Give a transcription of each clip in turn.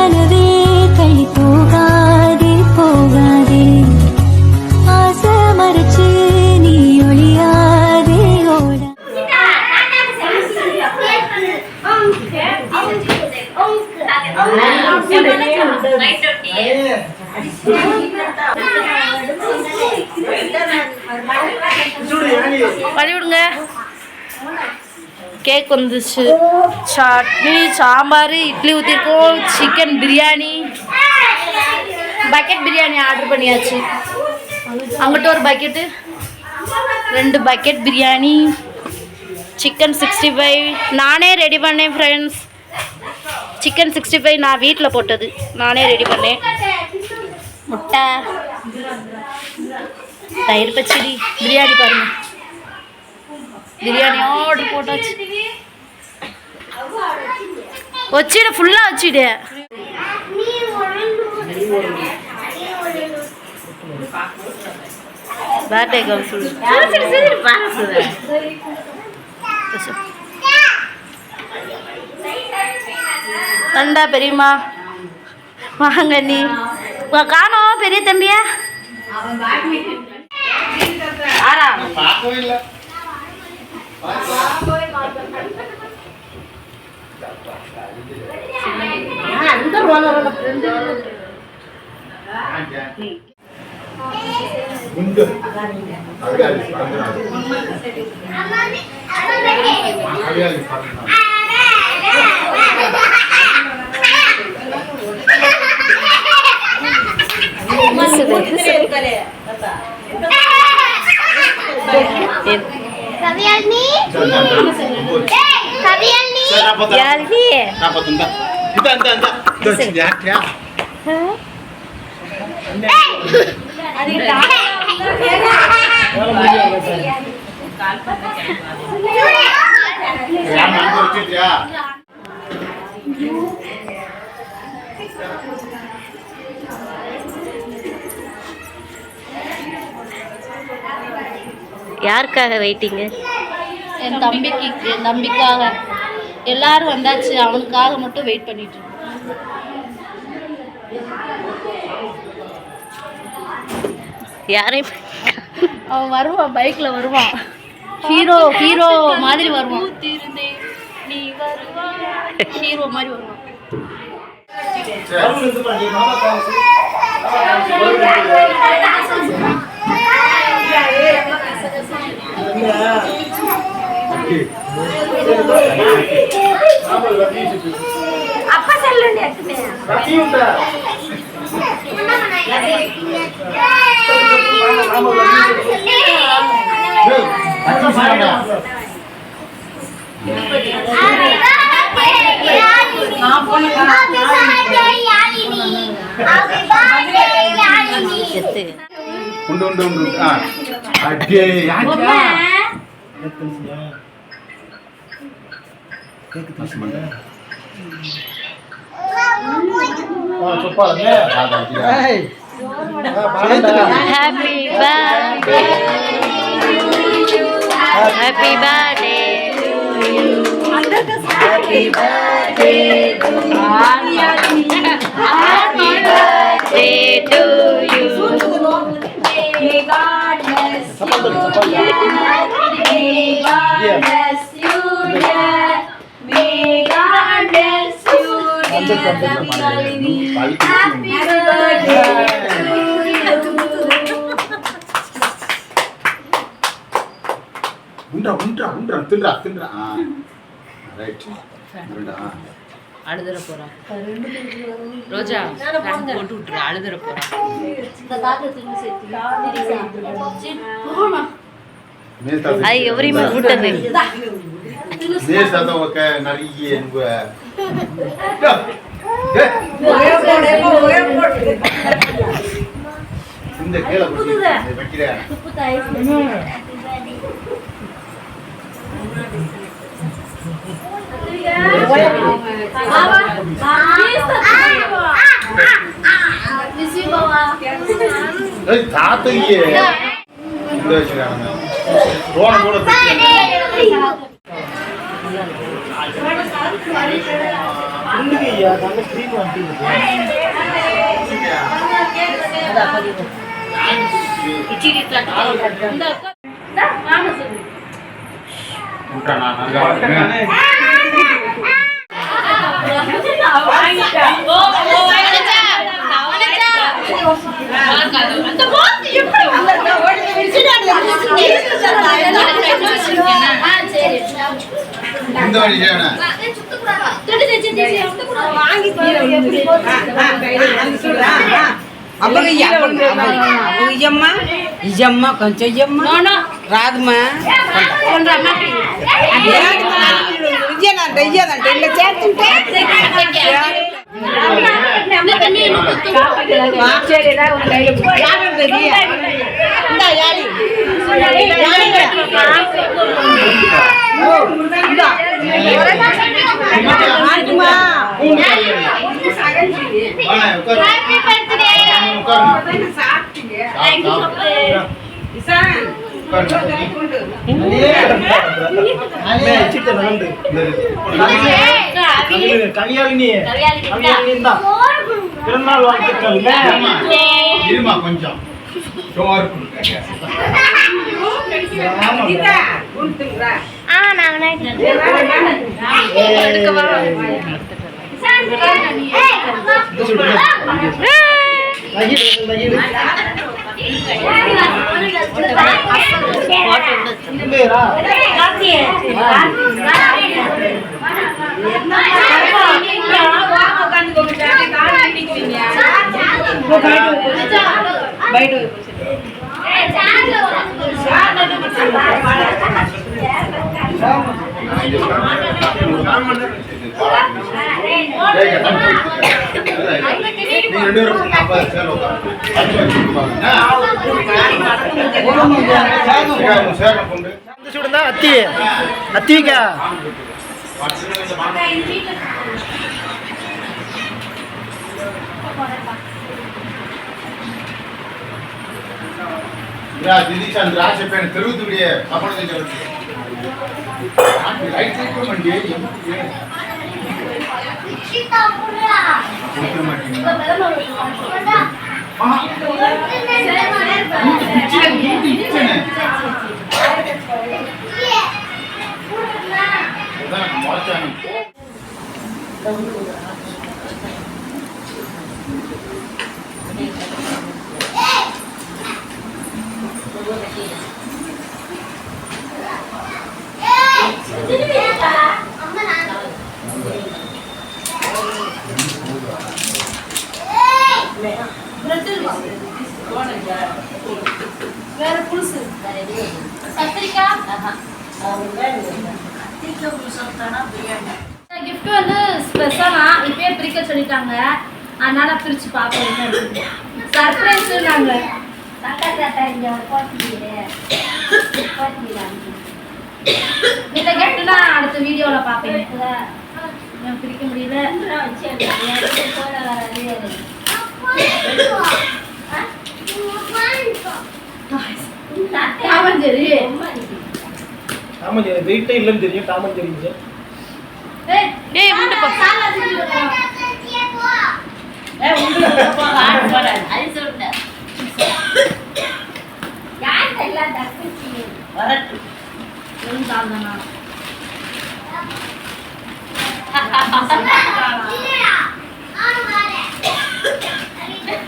கனவே கை போகாதே போகாதே ஆசை மறைச்சு நீ ஒளியாதே ஓட வழிவிடுங்க. கேக் வந்துச்சு, சட்னி, சாம்பார், இட்லி ஊற்றிருக்கோம், chicken biryani, bucket biryani order பண்ணியாச்சு. அங்கிட்ட ஒரு பக்கெட்டு, 2 பக்கெட் பிரியாணி, சிக்கன் 65 நானே ரெடி பண்ணேன் ஃப்ரெண்ட்ஸ். சிக்கன் 65 நான் வீட்டில் போட்டது, நானே ரெடி பண்ணேன். முட்டை, தயிர் பச்சடி, பிரியாணி பாருங்க, பிரியாணி ஆர்டர் போட்டாச்சு. வச்சிட ஃபுல்லாக வச்சிடு. பர்த்டே கேர்ள் சொல்லு. வந்தா பெரியம்மா வாங்க. நீ காணோம் பெரிய தம்பியா? யாருக்காக வெயிட்டிங்கு? என் தம்பிக்கு, என் தம்பிக்காக. எல்லாரும் வந்தாச்சு, அவனுக்காக மட்டும் வெயிட் பண்ணிட்டு இருக்கோம். யாரையும் அவன் வருவான், பைக்ல வருவான், ஹீரோ ஹீரோ மாதிரி வருவான். நீ வருவா ஹீரோ மாதிரி வருவான். அப்பா செல்லுண்டி எடுத்துட்டே உண்டு உண்டு உண்டு. அடே யாரா Happy birthday, happy birthday to you, happy birthday to you, happy birthday to you. May God bless you, may God bless you, may God bless you, happy birthday. அழுதுற போறா ரோஜா, போட்டு விட்டுரு, அழுதுற போறா. அது எவரையுமே கூட்டது இந்த கேள வைக்கிறேன். தாத்தையே கூட இந்த வழி செய்யணும். ఇజమ్మ కొంచెం ఇజమ్మ రాదమ్మా ఇయ్యనంట ఇయ్యదంట ఇలా చేస్తుంటే பிறந்தநாள் வாழ்த்துக்கள் கொஞ்சம் చూడందా అత్తి అత్తిగా దీది చంద్ర చెప్పాను తిరుగుతుడి అప్పుడు రైట్ తీసుకోమండి வேற புதுசு கத்திரிக்காய் கிஃப்ட் வந்து ஸ்பெஷலா இப்பயே பிரிக்க சொல்லிட்டாங்க, அதனால பிரிச்சு பார்ப்போம் என்ன இருக்கு. சர்ப்ரைஸ் நாங்க இந்த கிஃப்ட்லாம் அடுத்த வீடியோல பார்ப்பீங்க. பிரிக்க முடியல. டாமஞ்சேரி டாமஞ்சேரி வெயிட்டே இல்லைன்னு தெரியும். டாமஞ்சேரி டேய் உண்டு போ உண்டு போ ஆட் போற அது சொல்லுங்க யார் எல்லாம் தப்பிச்சு வரட்டு நான் தானா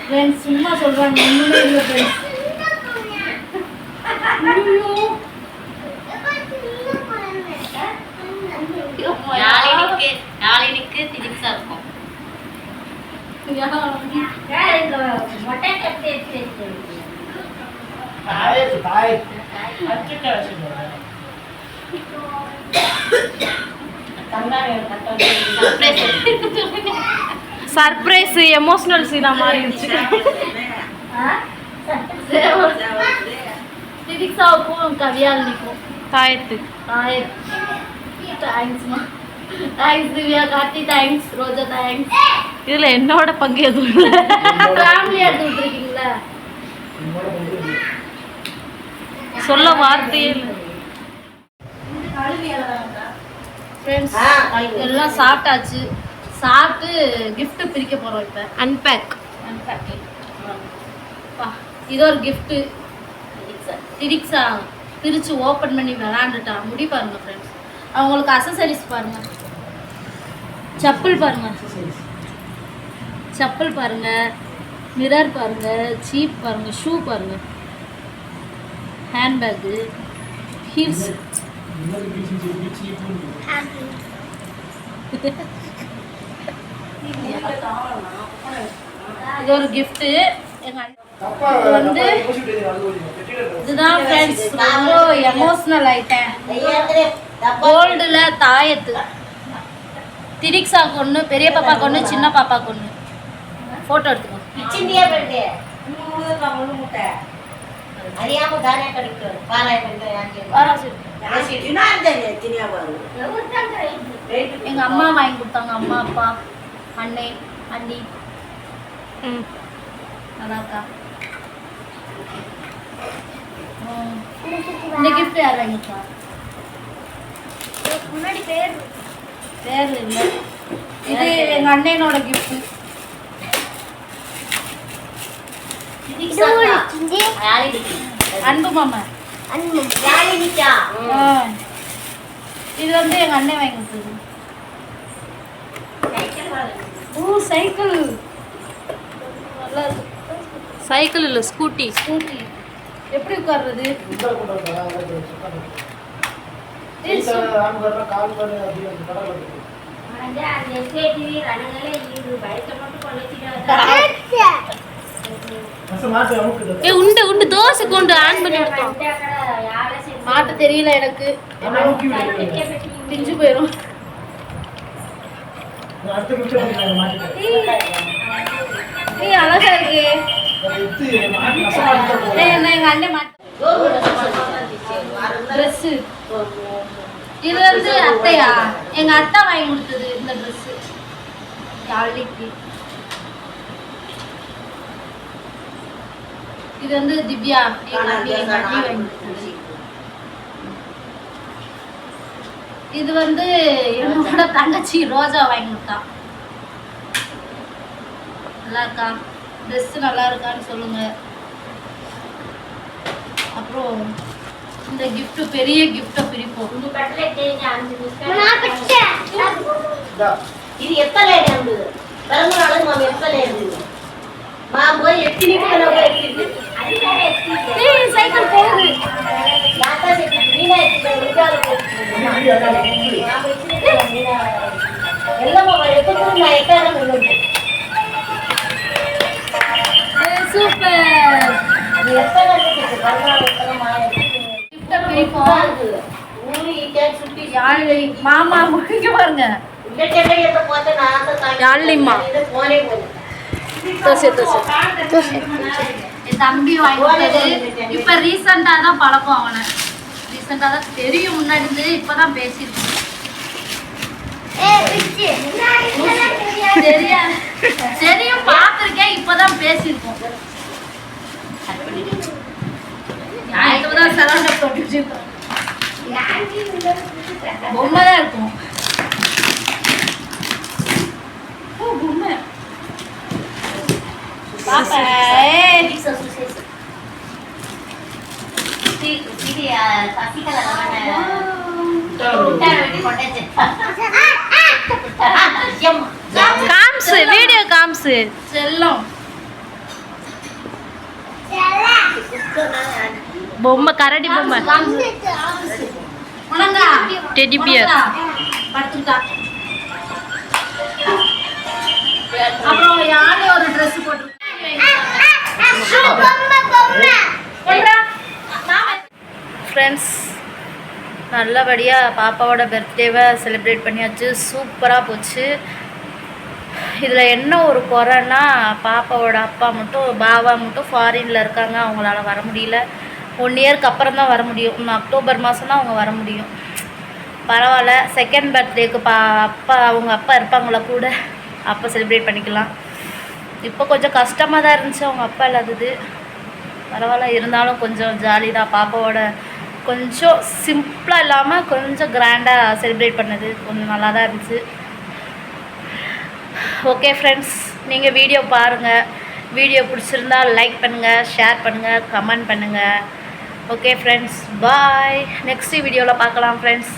ஃப்ரெண்ட்ஸ் சும்மா சொல்றாங்க, ஒண்ணுமே இல்ல ஃப்ரெண்ட்ஸ். நாளைக்கு திதிக்ஸா இருக்கும். மொட்டை கட்டி எடுத்து சர்ப்ரைஸ் எமோஷனல் சீனா மாறிடுச்சு. திதிக்ஸாவுக்கும் கவியாலினிக்கும் தாயத்து தேங்க்ஸ்மா. தேங்க்ஸ் திவ்யா, கார்த்தி தேங்க்ஸ், ரோஜா தேங்க்ஸ். இதில் என்னோட பங்கு எதுவும் இல்லை. ஃபேமிலி எடுத்து விட்டுருக்கீங்களா சொல்ல வார்த்தையே இல்லை. ஃப்ரெண்ட்ஸ் எல்லாம் சாப்பிட்டாச்சு. சாப்பிட்டு gift பிரிக்க போகிறோம் இப்போ. அன்பேக். அன்பேக்கிங். இது ஒரு கிஃப்ட்டு. திரிக்ஸா பிரித்து ஓப்பன் பண்ணி விளாண்டுட்டா. முடி பாருங்கள் ஃப்ரெண்ட்ஸ். அவங்களுக்கு அசசரிஸ் பாருங்கள். செப்பல் பாருங்கள். செப்பல் பாருங்கள். மிரர் பாருங்கள். சீப் பாருங்கள். ஷூ பாருங்கள். ஹேண்ட்பேக்கு. ஹீல்ஸ். இது ஒரு கிஃப்ட்டு. இது வந்து இதுதான் ஃப்ரெண்ட்ஸ் ரொம்ப எமோஷ்னல் ஆயிட்டேன். கோல்டில் தாயத்து. திரிக்ஸாக்கு ஒன்று, பெரிய பாப்பாக்கு ஒன்று, சின்ன பாப்பாக்கு ஒன்று. ஃபோட்டோ எடுத்துக்கோ. எங்க அம்மா வாங்கி கொடுத்தாங்க. அம்மா, அப்பா, அண்ணே, அண்ணி. நல்லாக்கா. இந்த கிஃப்ட் யார் வாங்கிருக்கா? முன்னாடி பேர் இல்லை. இது எங்க அண்ணனோட கிஃப்ட். அன்பு மாமா. இது வந்து எங்க அண்ணன் வாங்கி கொடுத்தது. ஓ சைக்கிள். நல்லா இருக்கு. சைக்கிள் இல்லை, ஸ்கூட்டி. ஸ்கூட்டி. எப்படி உட்கார்றது? உண்டு உண்டு தோசை கொண்டு ஆன் பண்ணி விட்டோம். மாட்ட தெரியல எனக்கு. பிஞ்சு போயிடும். அழகா இருக்கு. எங்க அண்ணன் ட்ரெஸ். இது வந்து அத்தையா? எங்க அத்தை வாங்கி கொடுத்தது இந்த ட்ரெஸ். யாழிக்கு. இது வந்து திவ்யா எங்க அண்ணி வாங்கி கொடுத்தது. இது வந்து என்னோட தங்கச்சி ரோஜா வாங்கி கொடுத்தா. நல்லா இருக்கா? ட்ரெஸ் நல்லா இருக்கான்னு சொல்லுங்க. அப்புறம் இந்த gift பெரிய gift பிரிப்போம். இது எத்தனை பிறந்த நாளுக்கு மாமா எத்தனை போய் எத்தனை சைக்கிள் போகுது. சூப்பர். மாமா முடிக்க பாருங்க. யாழ்லிம்மா தோசை தோசை தோசை. என் தம்பி வாங்கி கொடுத்தது. இப்போ ரீசெண்டாக தான் பழக்கம் அவனை. ரீசெண்டாக தான் தெரியும். முன்னாடி இருந்து இப்போ தான் பேசியிருக்கோம். தெரியும் பார்த்துருக்கேன். இப்போ தான் பேசியிருக்கோம். இப்போதான் சரௌண்டர் போட்டு வச்சிருக்கோம். பொம்மை தான் இருக்கும். ஓ பொம்மை பாப்பா. காம்சு வீடியோ காம்சு. செல்லம் பொம்மை கரடி பொம்மை. Teddy bear. படுத்துக்கிட்டா. அப்புறம் யானை ஒரு ட்ரெஸ் போட்டு ஃப்ரெண்ட்ஸ் நல்லபடியாக பாப்பாவோட பர்த்டேவை செலிப்ரேட் பண்ணியாச்சு. சூப்பராக போச்சு. இதில் என்ன ஒரு குறைன்னா பாப்பாவோட அப்பா மட்டும் பாவா மட்டும் ஃபாரினில் இருக்காங்க. அவங்களால வர முடியல. 1 இயருக்கு அப்புறம் தான் வர முடியும். இன்னும் அக்டோபர் மாதம் தான் அவங்க வர முடியும். பரவாயில்ல. செகண்ட் பர்த்டேக்கு அவங்க அப்பா இருப்பாங்களா கூட, அப்போ செலிப்ரேட் பண்ணிக்கலாம். இப்போ கொஞ்சம் கஷ்டமாக தான் இருந்துச்சு அவங்க அப்பா இல்லாதது. பரவாயில்ல. இருந்தாலும் கொஞ்சம் ஜாலி தான். பாப்பாவோட கொஞ்சம் சிம்பிளாக இல்லாமல் கொஞ்சம் கிராண்டாக செலிப்ரேட் பண்ணது கொஞ்சம் நல்லா தான் இருந்துச்சு. ஓகே ஃப்ரெண்ட்ஸ், நீங்கள் வீடியோ பாருங்கள். வீடியோ பிடிச்சிருந்தா லைக் பண்ணுங்கள், ஷேர் பண்ணுங்கள், கமெண்ட் பண்ணுங்கள். ஓகே ஃப்ரெண்ட்ஸ், பாய். நெக்ஸ்ட் வீடியோவில் பார்க்கலாம் ஃப்ரெண்ட்ஸ்.